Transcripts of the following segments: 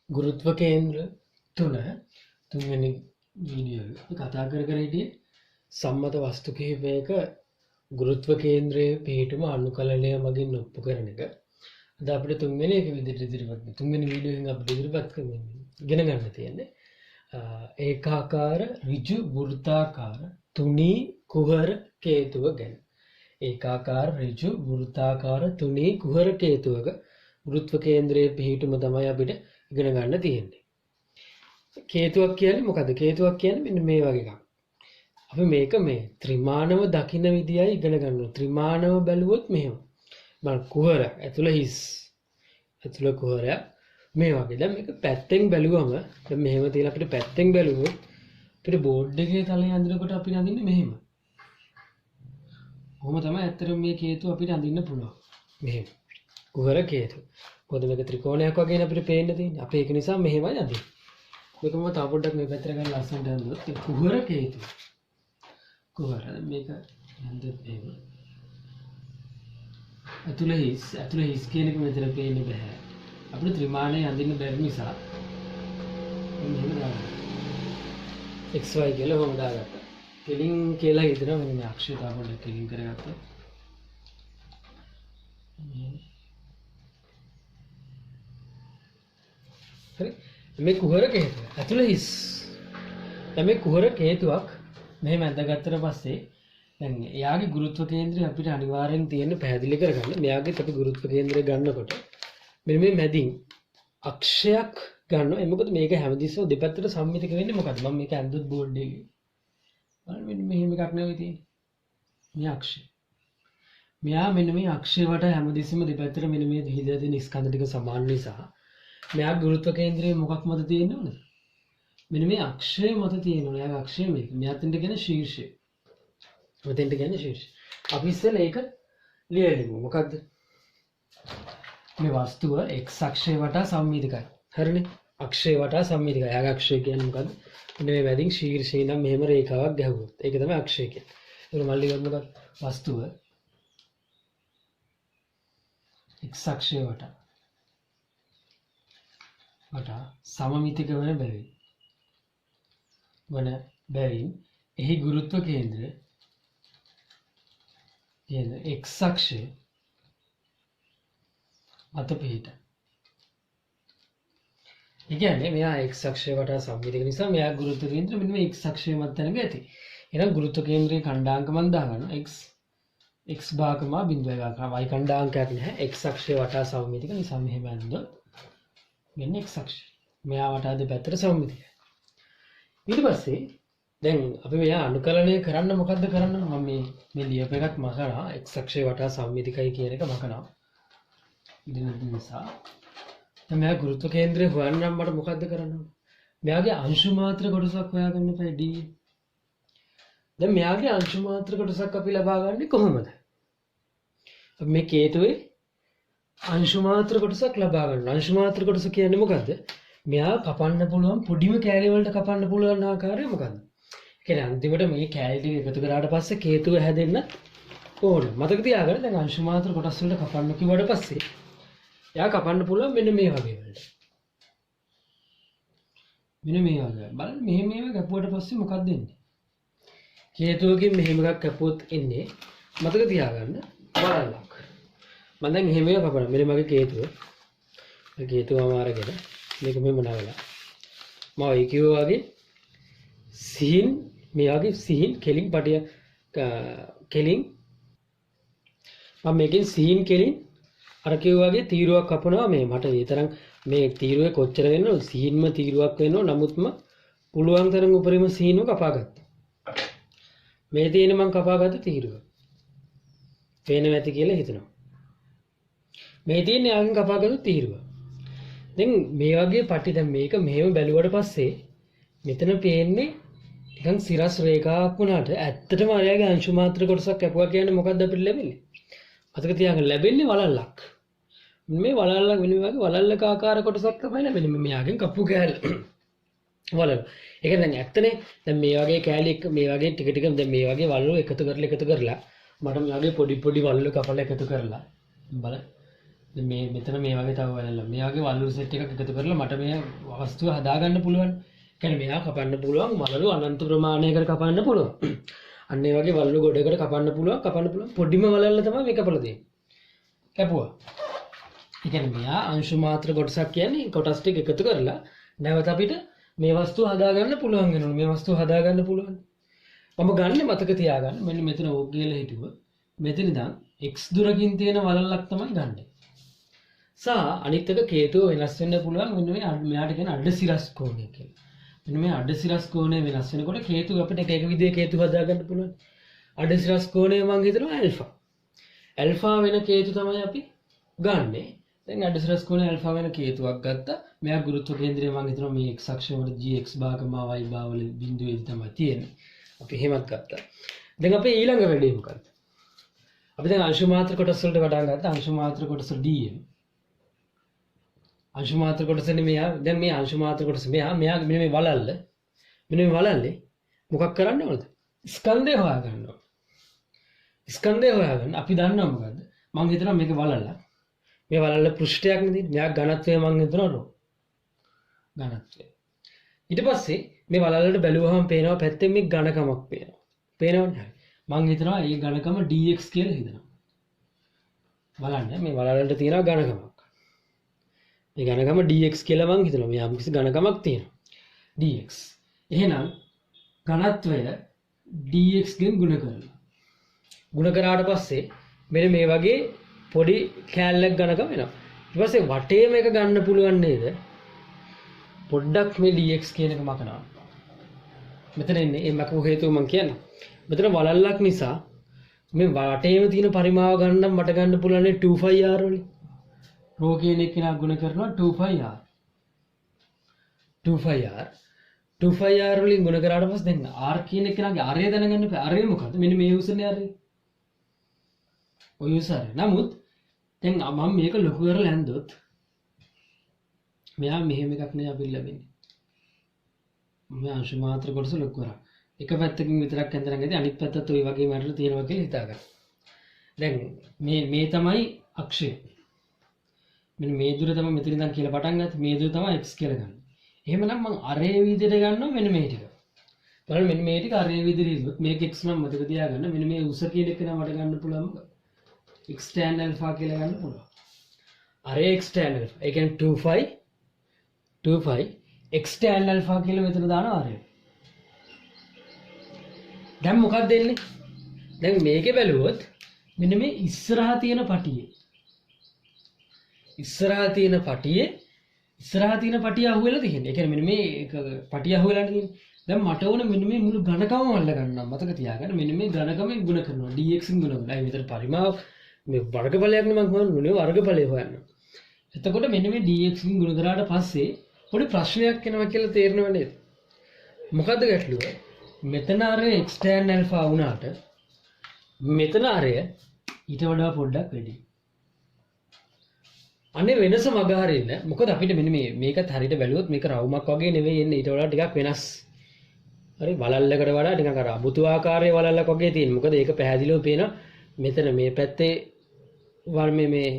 ගුරුත්ව කේන්ද්‍ර තුන තුන්වෙනි වීඩියෝ එක කතා කර හිටියේ සම්මත වස්තු කිහිපයක ගුරුත්ව කේන්ද්‍රයේ පිහිටුම අනුකලනය මගින් ඔප්පු කරන එක. අද අපිට තුන්වෙනි එක විදිහට ඉදිරිපත් තුන්වෙනි වීඩියෝ එකෙන් අපිට ඉදිරිපත් කරමින් ඉගෙන ගන්න තියෙන්නේ ඒකාකාර ඍජු වෘත්තාකාර තුනී කුහර කේතුව ගැන. ඒකාකාර ඍජු වෘත්තාකාර තුනී කුහර කේතුවක ගුරුත්ව කේන්ද්‍රයේ පිහිටුම තමයි අපිට ඉගෙන ගන්න තියෙන්නේ. කේතුවක් කියන්නේ මොකද්ද? කේතුවක් කියන්නේ මෙන්න මේ වගේ එකක්. අපි මේක මේ ත්‍රිමානව දකින්න විදියයි ඉගෙන ගන්නවා. ත්‍රිමානව බැලුවොත් මෙහෙම. බලන්න කුහර ඇතුළ හිස්. ඇතුළ කුහරයක් මේ වගේ. දැන් මේක පැත්තෙන් බැලුවම දැන් මෙහෙම තියලා අපිට පැත්තෙන් බැලුවොත් අපිට බෝඩ් එකේ තලයේ අඳිනකොට අපි අඳින්නේ මෙහෙම. කොහොම තමයි ඇත්තටම මේ කේතුව අපිට අඳින්න පුළුවන්. මෙහෙම. කුහර කේතුව. මොකද මේක ත්‍රිකෝණයක් වගේ අපිට පේන්න තියෙන්නේ. අපි ඒක නිසා මෙහෙමයි අඳින්නේ. මේකම තව පොඩ්ඩක් මේ පැත්තට ගන්න ලස්සනට අඳුනොත් කුහර කේතුව. කුහර මේක අඳින්න එහෙම. ඇතුළ හිස් කියන එක මෙතන පේන්න බෑ. අපිට ත්‍රිමාණය අඳින්න බැරි නිසා මෙහෙම දාගන්න. XY කියලා කොහොමද දාගත්තා. කෙලින් කියලා හිතනවා මෙන්න මේ අක්ෂය තව පොඩ්ඩක් කෙලින් කරගත්තා. හරි මේ කුහර කේතුව ඇතුළ හිස්. දැන් මේ කුහර කේතුවක් මෙහෙම ඇඳගත්තට පස්සේ දැන් එයාගේ ගුරුත්ව කේන්ද්‍රය අපිට අනිවාර්යෙන් තියෙන්න පැහැදිලි කරගන්න. මෙයාගෙත් අපි ගුරුත්ව කේන්ද්‍රය ගන්නකොට මෙන්න මේ මැදින් අක්ෂයක් ගන්නවා. ඒ මොකද මේක හැමදෙස්සම දෙපැත්තට සම්මිතික වෙන්නේ මොකද්ද? මම මේක ඇඳුත් බෝඩ් එකේ. බලන්න මෙන්න මෙහෙම එකක් නෙවෙයි තියෙන්නේ. මේ අක්ෂය. මෙයා මෙන්න මේ අක්ෂය වට හැමදෙස්සම දෙපැත්තට මෙන්න මේ දිහිලා තියෙන ස්කන්ධ ටික සමාන නිසා මෙයා ගුරුත්ව කේන්ද්‍රය මොකක් මත තියෙන්න ඕනද? මෙන්න මේ අක්ෂය මත තියෙන්න ඕනේ. එයාගේ අක්ෂය මේක. මෙයාට කියන්නේ ශීර්ෂය. මෙතෙන්ට කියන්නේ ශීර්ෂය. අපි ඉස්සෙල්ලා ඒක ලියලිමු. මොකද්ද? මේ වස්තුව x අක්ෂය වටා සම්මිතිකයි. හරිනේ? අක්ෂය වටා සම්මිතිකයි. එයාගේ අක්ෂය කියන්නේ මොකද්ද? මෙන්න මේ වැදින් ශීර්ෂේ නම් මෙහෙම රේඛාවක් ගැහුවොත්. ඒක තමයි අක්ෂය කියන්නේ. ඒක මල්ලි ගන්න මොකක්ද? වස්තුව x අක්ෂය වටා සමමිතික වන බැවින් එහි ගුරුත්ව කේන්ද්‍රය x අක්ෂය මත පිහිටයි. ඒ කියන්නේ මෙයා x අක්ෂය වටා සම්මිතික නිසා මෙයා ගුරුත්ව කේන්ද්‍රය මෙන්න මේ x අක්ෂය මත තැනක ඇති. එහෙනම් ගුරුත්ව කේන්ද්‍රයේ ඛණ්ඩාංක මන් දාගන්නවා x භාගමා බිඳුවයි වාක්‍රම y ඛණ්ඩාංකයක් නැහැ. x අක්ෂය වටා සම්මිතික නිසා මෙහෙම ඇඳුනොත් මෙන්න x අක්ෂය. මෙයා වටා දෙපැත්තට සම්මිතිකයි. ඊට පස්සේ දැන් අපි මෙයා අනුකලනය කරන්න මොකද්ද කරන්න? මම මේ ලියප එකක් මකනවා x අක්ෂය වටා සම්මිතිකයි කියන එක මකනවා. ඉතින් නිසා දැන් මෙයා ගුරුත්ව කේන්ද්‍රය හොයන්නම් මට මොකද්ද කරන්න ඕනේ? මෙයාගේ අංශු මාත්‍ර කොටසක් හොයාගන්න එපා d. දැන් මෙයාගේ අංශු මාත්‍ර කොටසක් අපි ලබා ගන්නේ කොහොමද? අපි මේ කේතුවේ අංශු මාත්‍ර කොටසක් ලබා ගන්න. අංශු මාත්‍ර කොටස කියන්නේ මොකද්ද? මෙයා කපන්න පුළුවන් පොඩිම කෑලි වලට කපන්න පුළුවන් ආකාරය මොකද්ද? ඒ කියන්නේ අන්තිමට මේ කෑලි ටික එකතු කරාට පස්සේ කේතුව හැදෙන්න ඕනේ. මතක තියාගන්න දැන් අංශු මාත්‍ර කොටස් වලට කපන්න කිව්වට පස්සේ එයා කපන්න පුළුවන් මෙන්න මේ වගේ වලට. මෙන්න මේ වගේ. බලන්න මෙහෙම කැපුවට පස්සේ මොකක්ද වෙන්නේ? කේතුවකින් මෙහෙම එකක් කැපුවොත් එන්නේ මතක තියාගන්න වලල්ලක්. මම දැන් එහෙම කපනවා. මෙන්න මගේ කේතුව. මේ කේතුවම අරගෙන මේක මෙහෙම නවලා. මම ඒ කිව්වා වගේ සිහින් මේ වගේ සිහින් කෙලින් පටිය කෙලින් මම මේකෙන් සිහින් කෙලින් අර කිව්වා වගේ තීරුවක් කපනවා. මේ මට ඒ තරම් මේ තීරුවේ කොච්චර වෙන්න ඕන සිහින්ම තීරුවක් වෙන්න ඕන. නමුත්ම පුළුවන් තරම් උපරිම සිහින්ව කපාගත්තා. මේ තියෙන මම කපාගත්ත තීරුව. පේනව ඇති කියලා හිතනවා. මේ තියෙන්නේ ආගෙන් කපාගත්තු තීරුව. දැන් මේ වගේ පටි දැන් මේක මෙහෙම බැලුවට පස්සේ මෙතන පේන්නේ නිකන් සිරස් රේඛාවක් වුණාට ඇත්තටම අරයාගේ අංශු මාත්‍ර කොටසක් කැපුවා කියන්නේ මොකක්ද අපිට ලැබෙන්නේ? මතක තියාගන්න ලැබෙන්නේ වලල්ලක්. මේ වලල්ලක් වෙන වගේ වලල්ලක ආකාර කොටසක් තමයි ලැබෙන්නේ. මෙයාගෙන් කපු කෑල්ල. වලල්. ඒක දැන් ඇත්තනේ. දැන් මේ වගේ කෑලි මේ වගේ ටික ටික දැන් මේ වගේ වලලු එකතු කරලා මට මෙයාගේ පොඩි පොඩි වලලු කපලා එකතු කරලා බලන්න මේ මෙතන මේ වගේ තව වලල්ල මේ වගේ වලලු සෙට් එකක් එකතු කරලා මට මේ වස්තුව හදාගන්න පුළුවන්. කියන්නේ මෙයා කපන්න පුළුවන් වලලු අනන්ත ප්‍රමාණයකට කපන්න පුළුවන්. අන්න ඒ වගේ වලලු ගොඩකට කපන්න පුළුවන්. පොඩිම වලල්ල තමයි මේ කපලා තියෙන්නේ. කැපුවා. ඒ කියන්නේ මෙයා අංශු මාත්‍ර කොටසක් කියන්නේ කොටස් ටික එකතු කරලා නැවත අපිට මේ වස්තුව හදාගන්න පුළුවන් වෙනවා. මේ වස්තුව හදාගන්න පුළුවන්. මම ගන්න මතක තියාගන්න මෙන්න මෙතන ඕක කියලා හිතුවා. මෙතන ඉඳන් x දුරකින් තියෙන වලල්ලක් තමයි ගන්න. සා අනිත් එක කේතුව වෙනස් වෙන්න පුළුවන් මෙන්න මේ මෙයාට කියන අඩසිරස් කෝණය කියලා. මෙන්න මේ අඩසිරස් කෝණය වෙනස් වෙනකොට කේතුව අපිට එක විදිහේ කේතු හදාගන්න පුළුවන්. අඩසිරස් කෝණය මම හිතනවා ඇල්ෆා. ඇල්ෆා වෙන කේතු තමයි අපි ගන්නෙ. දැන් අඩසිරස් කෝණය ඇල්ෆා වෙන කේතුවක් ගත්තා. මෙයා ගුරුත්ව කේන්ද්‍රය මම හිතනවා මේ x අක්ෂය වල gx භාගමා y භාගවල බිඳුවේ තමයි තියෙන්නේ. අපි එහෙමත් ගත්තා. දැන් අපේ ඊළඟ වැඩේ මොකක්ද? අපි දැන් අංශු මාත්‍ර කොටස් වලට වඩා ගත්තා. අංශු මාත්‍ර කොටස dm. අංශු මාත්‍ර කොටසනේ මෙයා. දැන් මේ අංශු මාත්‍ර කොටස මෙයා මෙන්න මේ වලල්ල. මෙන්න මේ වලල්ලේ මොකක් කරන්න ඕනද? ස්කන්ධය හොයාගන්න ඕන. ස්කන්ධය හොයාගන්න අපි දන්නවා මොකද්ද? මම හිතනවා මේක වලල්ල. මේ වලල්ල පෘෂ්ඨයක් නෙදී. මෙයා ඝනත්වය මම හිතනවා රෝ. ඝනත්වය. ඊට පස්සේ මේ වලල්ලට බැලුවහම පේනවා පැත්තෙන් මේ ඝනකමක් පේනවා. පේනවනේ. හරි. මම හිතනවා මේ ඝනකම dx කියලා හිතනවා. බලන්න මේ වලල්ලට තියෙනවා ඝනකමක්. මේ ඝනකම dx කියලා මම හිතනවා. මේ යම්කිසි ඝනකමක් තියෙනවා. dx. එහෙනම් ඝනත්වය dx ගෙන් ගුණ කරනවා. ගුණ කරාට පස්සේ මෙන්න මේ වගේ පොඩි කෑල්ලක් ඝනකම එනවා. ඊට පස්සේ වටේ මේක ගන්න පුළුවන් නේද? පොඩ්ඩක් මේ dx කියන එක මකනවා. මෙතන ඉන්නේ මේ මකපු හේතුව මම කියන්නේ. මෙතන වලල්ලක් නිසා මේ වටේම තියෙන පරිමාව ගන්න මට ගන්න පුළුවන් 2πr වලින්. රෝ කියන එක කෙනා ගුණ කරනවා 2πr. 2πr වලින් ගුණ කරාට පස්සේ දැන් r කියන එක කෙනාගේ r දැනගන්න බෑ. r මොකද්ද? මෙන්න මේ උසනේ r. ඔය උසර. නමුත් දැන් මම මේක ලොකු කරලා හැන්දොත් මෙයා මෙහෙම එකක් නේ අපිට ලැබෙන්නේ. මම අංශු මාත්‍ර කොටස ලොකු කරා. එක පැත්තකින් විතරක් ඇඳලා ගියදී අනිත් පැත්තත් ওই වගේ මැටර් තියෙනවා කියලා හිතාගන්න. දැන් මේ තමයි අක්ෂය. මෙන්න මේ දුර තමයි මෙතන ඉඳන් කියලා පටන් ගත්තේ. මේ දුර තමයි x කියලා ගන්න. එහෙමනම් මම අරේ විදිහට ගන්නවා මෙන්න මේ ටික. බලන්න මෙන්න මේ ටික අරේ විදිහට ඉස්සුත් මේක x නම් මතක තියාගන්න. මෙන්න මේ උස කියන එක නම් මට ගන්න පුළුවන් x tan alpha කියලා ගන්න පුළුවන්. අරේ x tan alpha. ඒ කියන්නේ 2π x tan alpha කියලා මෙතන දානවා අරේ. දැන් මොකක්ද දෙන්නේ? දැන් මේකේ බැලුවොත් මෙන්න මේ ඉස්සරහා තියෙන පටියේ අහුවෙලා තියෙන්නේ. ඒ කියන්නේ මෙන්න මේ පටිය අහුවෙලා තියෙන්නේ. දැන් මට ඕන මෙන්න මේ මුළු ඝනකම අල්ල ගන්නවා. මතක තියාගන්න මෙන්න මේ ඝනකමෙන් ගුණ කරනවා. dx න් ගුණ කරනවා. ඒ විතර පරිමාව මේ වර්ගඵලයක් නේ මම හොයන්නේ. වර්ගඵලය හොයන්න. එතකොට මෙන්න මේ dx න් ගුණ කරාට පස්සේ පොඩි ප්‍රශ්නයක් එනවා කියලා තේරෙනව නේද? මොකද්ද ගැටලුව? මෙතන අරය x tan alpha වුණාට මෙතන අරය ඊට වඩා පොඩ්ඩක් වැඩි. අනේ වෙනස මග හරින්න. මොකද අපිට මෙන්න මේකත් හරියට බැලුවොත් මේක රවුමක් වගේ නෙවෙයි එන්නේ. ඊට වඩා ටිකක් වෙනස්. හරි වලල්ලකට වඩා ටිකක් අර අමුතු ආකාරයේ වලල්ලක් වගේ තියෙන. මොකද ඒක පැහැදිලිව පේනවා. මෙතන මේ පැත්තේ මේ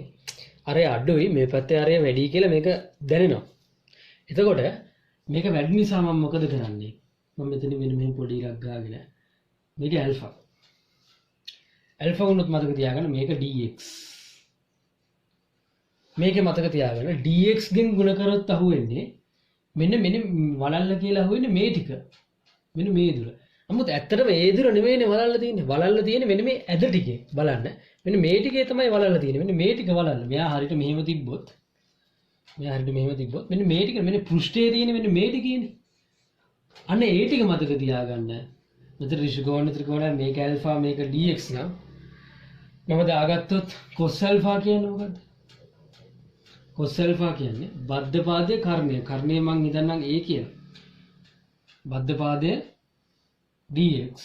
අරය අඩුයි මේ පැත්තේ අරය වැඩි කියලා මේක දැනෙනවා. එතකොට මේක වැඩි නිසා මම මොකද කරන්නේ? මම මෙතන මෙන්න මේ පොඩි එකක් ගාගෙන මේක ඇල්ෆා. ඇල්ෆා වුණොත් මතක තියාගන්න මේක dx. මේකේ මතක තියාගන්න dx ගෙන් ගුණ කරොත් අහුවෙන්නේ මෙන්න වලල්ල කියලා අහුවෙන්නේ මේ ටික. මෙන්න මේ දුර. නමුත් ඇත්තටම මේ දුර නෙමෙයිනේ වලල්ල තියෙන්නේ. වලල්ල තියෙන්නේ මෙන්න මේ ඇද ටිකේ. බලන්න. මෙන්න මේ ටිකේ තමයි වලල්ල තියෙන්නේ. මෙන්න මේ ටික වලල්ල. මෙයා හරියට මෙහෙම තිබ්බොත් මෙන්න මේ ටික මෙන්න පෘෂ්ඨයේ තියෙන මෙන්න මේ ටිකේනේ. අන්න ඒ ටික මතක තියාගන්න. මෙතන ඍෂිකෝණ ත්‍රිකෝණ මේක ඇල්ෆා මේක dx නම් මම දාගත්තොත් cos alpha කියන්නේ මොකද්ද? cos alpha කියන්නේ බද්ධ පාදයේ කර්ණය. කර්ණය මං හිතන්නම් a කියලා. බද්ධ පාදයේ dx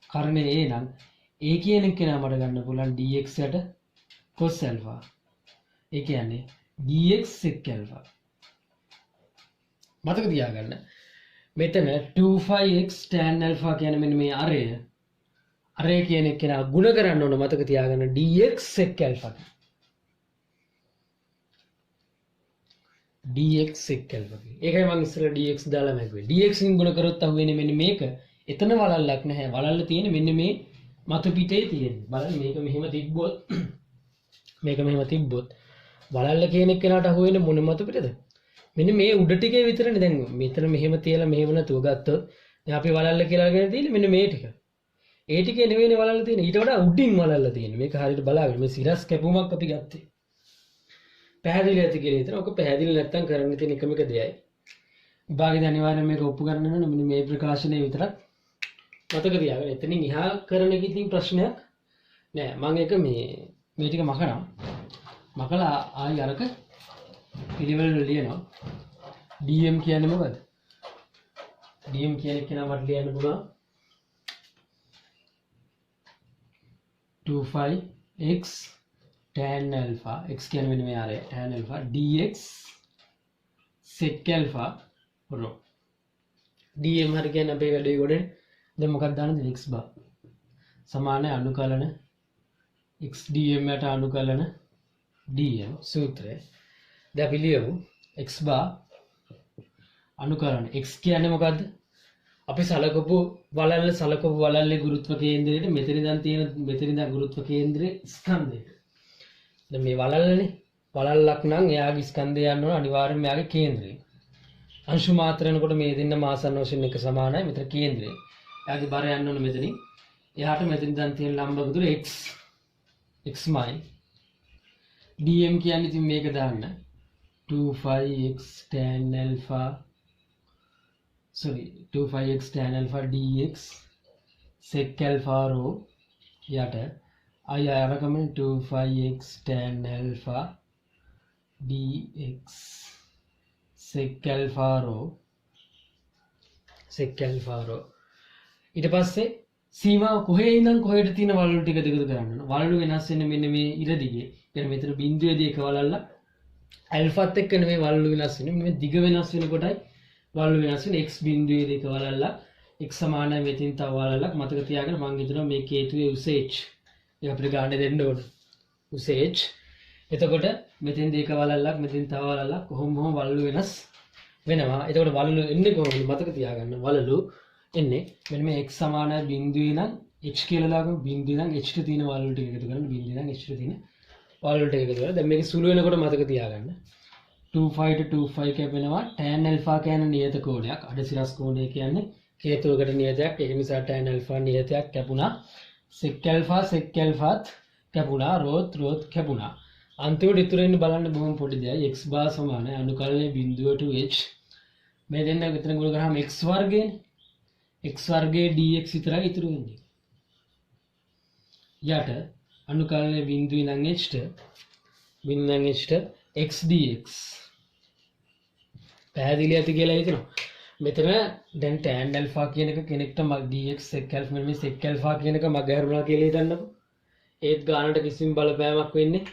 කර්ණය a නම් a කියන එක නම මට ගන්න පුළුවන් dx යට cos alpha. ඒ කියන්නේ dx sec alpha. මතක තියාගන්න. මෙතන 2πx tan alpha කියන්නේ මෙන්න මේ අරය කියන එක නා ගුණ කරන්න ඕන. මතක තියාගන්න dx sec alpha. dx sec alpha. ඒකයි මම ඉස්සෙල්ලා dx දාලා මැකුවේ. dx ඉන් ගුණ කරොත් අහුවෙන්නේ මෙන්න මේක. එතන වලල්ලක් නැහැ. වලල්ල තියෙන්නේ මෙන්න මේ මතු පිටේ තියෙන්නේ. බලන්න මේක මෙහෙම තිබ්බොත් වලල්ල කියන කෙනාට අහුවෙන්නේ මොන මතු පිටද? මෙන්න මේ උඩ ටිකේ විතරනේ. දැන් මෙතන මෙහෙම තියලා මෙහෙම නැතුව ගත්තොත් දැන් අපි වලල්ල කියලා ගෙන තියෙන්නේ මෙන්න මේ ටික. ඒ ටිකේ නෙවෙයිනේ වලල්ල තියෙන්නේ. ඊට වඩා උඩින් වලල්ල තියෙන්නේ. මේක හරියට බලාගන්න. මේ සිරස් කැපුමක් අපි ගත්තේ. පැහැදිලි ඇති කියලා හිතන. ඔක පැහැදිලි නැත්තම් කරන්න තියෙන එකම එක දෙයයි. විභාගෙදී අනිවාර්යයෙන් මේක ඔප්පු කරන්න ඕනේ. මෙන්න මේ ප්‍රකාශනය විතරක් මතක තියාගන්න. එතනින් එහා කරන එකේ තියෙන ප්‍රශ්නයක් නෑ. මම එක මේ ටික මකනවා. මකලා ආයි අරක පිළිවෙල ලියනවා. dm කියන්නේ මොකද්ද? dm කියන්නේ කෙනා මට ලියන්න පුළුවන් 25x tan alpha x කියන්නේ මෙන්න මේ ආරය tan alpha dx sec alpha raw dm හරි කියන්නේ අපේ වැඩේ ගොඩේ දැන් මොකක්ද දාන්නද x bar සමාන අනුකලන x dm යට අනුකලන dm සූත්‍රය දැන් අපි ලියමු x bar අනුකලන x කියන්නේ මොකද්ද අපි සලකපු වලල්ලේ ගුරුත්ව කේන්ද්‍රයට මෙතන ඉඳන් ගුරුත්ව කේන්ද්‍රයේ ස්කන්ධයට දැන් මේ වලල්ලනේ වලල්ලක් නම් එයාගේ ස්කන්ධය යන්න ඕන අනිවාර්යයෙන්ම එයාගේ කේන්ද්‍රය අංශු මාත්‍ර වෙනකොට මේ දෙන්න මාසන්න වශයෙන් එක සමානයි මෙතන කේන්ද්‍රය එයාගේ බර යන්න ඕන මෙතනින් එයාට මෙතන ඉඳන් තියෙන ලම්බක දුර x මයි dm කියන්නේ ඉතින් මේක දාන්න 25x tan alpha 25x tan alpha dx sec alpha rho යට I recommend 25x tan alpha dx sec alpha rho ඊට පස්සේ සීමාව කොහේ ඉඳන් කොහෙට තියෙන වලලු ටික දෙකද කරන්න ඕන වලලු වෙනස් වෙන්නේ මෙන්න මේ ඉර දිගේ කියන්නේ මෙතන බිඳුවේදී එක වලල්ල ඇල්ෆාත් එක්ක නෙමෙයි වලලු වෙනස් වෙන්නේ මේ දිග වෙනස් වෙනකොටයි වලලු වෙනස් වෙන්නේ x බිඳුවේදී එක වලල්ල x සමානයි මෙතින් තව වලල්ලක් මතක තියාගන්න මම හිතනවා මේ කේතුවේ උස h ඒක අපිට ගන්න දෙන්න ඕන උස h එතකොට මෙතින් දෙක වලල්ලක් මෙතින් තව වලල්ලක් කොහොම වලලු වෙනස් වෙනවා එතකොට වලලු එන්නේ කොහොමද මතක තියාගන්න වලලු එන්නේ මෙන්න මේ x සමානයි බිඳුවේ නම් h කියලා දාගමු බිඳුවේ නම් h ට තියෙන වලලු ටික එකතු කරන්න බිඳුවේ නම් h ට තියෙන වලලු ටික එකතු කරලා දැන් මේක සුළු වෙනකොට මතක තියාගන්න 25 to 25 කැපෙනවා tan alpha කියන්නේ නියත කෝණයක් අඩසිරස් කෝණය කියන්නේ හේතුවකට නියතයක් ඒක නිසා tan alpha නියතයක් කැපුණා sec alphaත් කැපුණා රෝත් කැපුණා අන්තිමට ඉතුරු වෙන්නේ බලන්න බොහොම පොඩි දෙයක් x bar සමානයි අනුකලනයේ බිඳුවට h මේ දෙන්න විතර ගුණ කරාම x වර්ගයනේ x වර්ගයේ dx විතරයි ඉතුරු වෙන්නේ යට අනුකලනයේ බිඳුවේ නම් h ට x dx පැහැදිලි ඇති කියලා හිතනවා මෙතන දැන් tan alpha කියන එක කෙනෙක්ට dx sec alpha මේ sec alpha කියන එක මග හැරුණා කියලා හිතන්නකො ඒත් ගානට කිසිම බලපෑමක් වෙන්නේ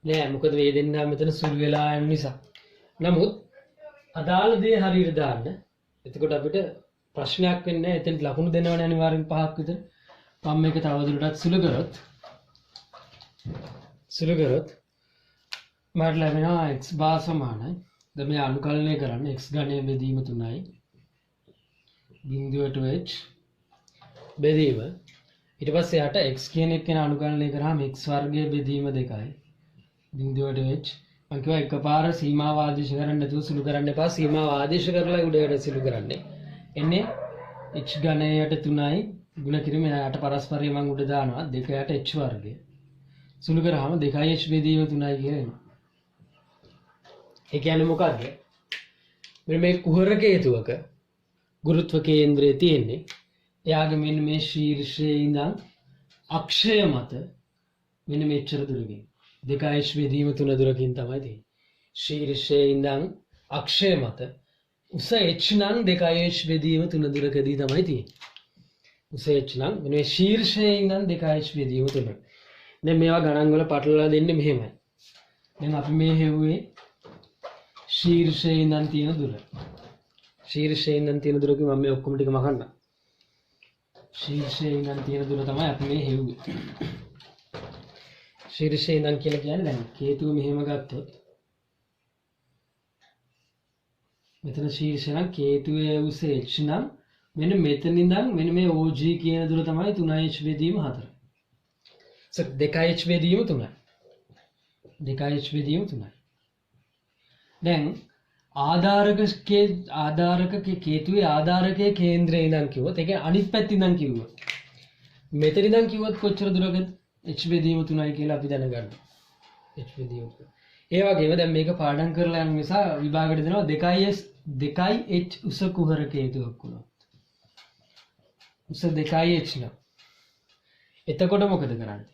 නෑ මොකද මේ දෙන්නා මෙතන සුළු වෙලා යන නිසා නමුත් අදාළ දේ හරියට දාන්න එතකොට අපිට ප්‍රශ්නයක් වෙන්නේ නැහැ එතෙන් ලකුණු දෙනවනේ අනිවාර්යෙන් 5ක් විතර මම මේක තවදුරටත් සුළු කරොත් මට ලැබෙනවා x bar සමානයි දැන් මේ අනුකලනය කරන්න x ඝනය බෙදීම 3යි බිඳුවට h බෙදීම ඊට පස්සේ යට x කියන එක ගැන අනුකලනය කරාම x වර්ගයේ බෙදීම 2යි බිඳුවට h මම කිව්වා එකපාර සීමාව ආදේශ කරන්න නැතුව සුළු කරන්න එපා සීමාව ආදේශ කරලා උඩට සුළු කරන්නේ එන්නේ h ඝනයට 3යි ගුණ කිරීම යට පරස්පරය මම උඩ දානවා 2 යට h වර්ගය සුළු කරාම 2h බෙදීම 3යි කියලා එනවා ඒ කියන්නේ මොකද්ද මේ කුහරක හේතුවක ගුරුත්ව කේන්ද්‍රය තියෙන්නේ එයාගේ මෙන්න මේ ශීර්ෂයේ ඉඳන් අක්ෂය මත මෙන්න මෙච්චර දුරකින් 2h බෙදීම 3 දුරකින් තමයි තියෙන්නේ ශීර්ෂයේ ඉඳන් අක්ෂය මත උස h නම් 2h බෙදීම 3 දුරකදී තමයි තියෙන්නේ උස h නම් මෙන්න මේ ශීර්ෂයේ ඉඳන් 2h බෙදීම 3 දැන් මේවා ගණන් වල පටලලා දෙන්නේ මෙහෙමයි දැන් අපි මේ හෙව්වේ ශීර්ෂයේ ඉඳන් තියෙන දුර ශීර්ෂයේ ඉඳන් තියෙන දුර කිව්වම මේ ඔක්කොම ටික මකන්න ශීර්ෂයේ ඉඳන් තියෙන දුර තමයි අපි මේ හෙව්වේ ශීර්ෂයේ ඉඳන් කියලා කියන්නේ දැන් හේතුව මෙහෙම ගත්තොත් මෙතන ශීර්ෂ නම් කේතුවේ උස h නම් මෙන්න මෙතන ඉඳන් මෙන්න මේ OG කියන දුර තමයි 3h බෙදීම 4. so 2h බෙදීම 3යි. 2h බෙදීම 3යි. දැන් ආධාරක කේතුවේ ආධාරකයේ කේන්ද්‍රයේ ඉඳන් කිව්වොත් ඒ කියන්නේ අනිත් පැත්තේ ඉඳන් කිව්වොත් මෙතන ඉඳන් කිව්වොත් කොච්චර දුරකද h බෙදීම 3යි කියලා අපි දැනගන්නවා. h බෙදීම 3. ඒ වගේම දැන් මේක පාඩම් කරලා යන නිසා විභාගෙට දෙනවා 2h උස කුහරක හේතුවක් වුණා. උස 2h නම්. එතකොට මොකද කරන්නේ?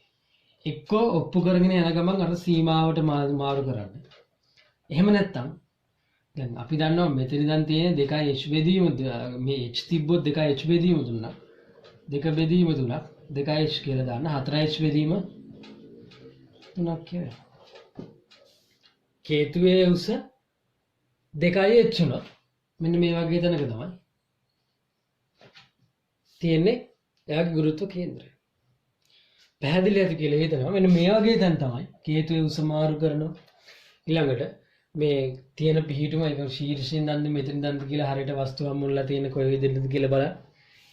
එක්කෝ ඔප්පු කරගෙන යන ගමන් අර සීමාවට මාරු කරන්න. එහෙම නැත්තම් දැන් අපි දන්නවා මෙතන ඉඳන් තියෙන 2h බෙදීම මේ h තිබ්බොත් 2h බෙදීම දුන්නා. 2 බෙදීම 3ක් 2h කියලා දාන්න 4h බෙදීම 3ක් කියලා. කේතුවේ උස 2h උනොත් මෙන්න මේ වගේ තැනක තමයි තියෙන්නේ එයාගේ ගුරුත්ව කේන්ද්‍රය. පැහැදිලි ඇති කියලා හිතනවා. මෙන්න මේ වගේ තැන තමයි කේතුවේ උස මාරු කරනවා. ඊළඟට මේ තියෙන පිහිටුම ඒක ශීර්ෂයෙන් දන්නේ මෙතන දන්ද කියලා හරියට වස්තුවක් මුල්ලා තියෙන කොයි විදිහටද කියලා බලන්න.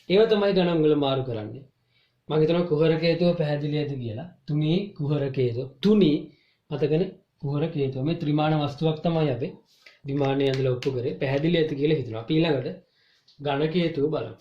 ඒව තමයි ගණන් වල මාරු කරන්නේ. මම හිතනවා කුහරක හේතුව පැහැදිලි ඇති කියලා. තුනී කුහරක හේතුව. තුනී මතකනේ කුහරක හේතුව. මේ ත්‍රිමාණ වස්තුවක් තමයි අපි විමානයේ ඇඳලා ඔප්පු කරේ. පැහැදිලි ඇති කියලා හිතනවා. අපි ඊළඟට ඝනක හේතුව බලමු.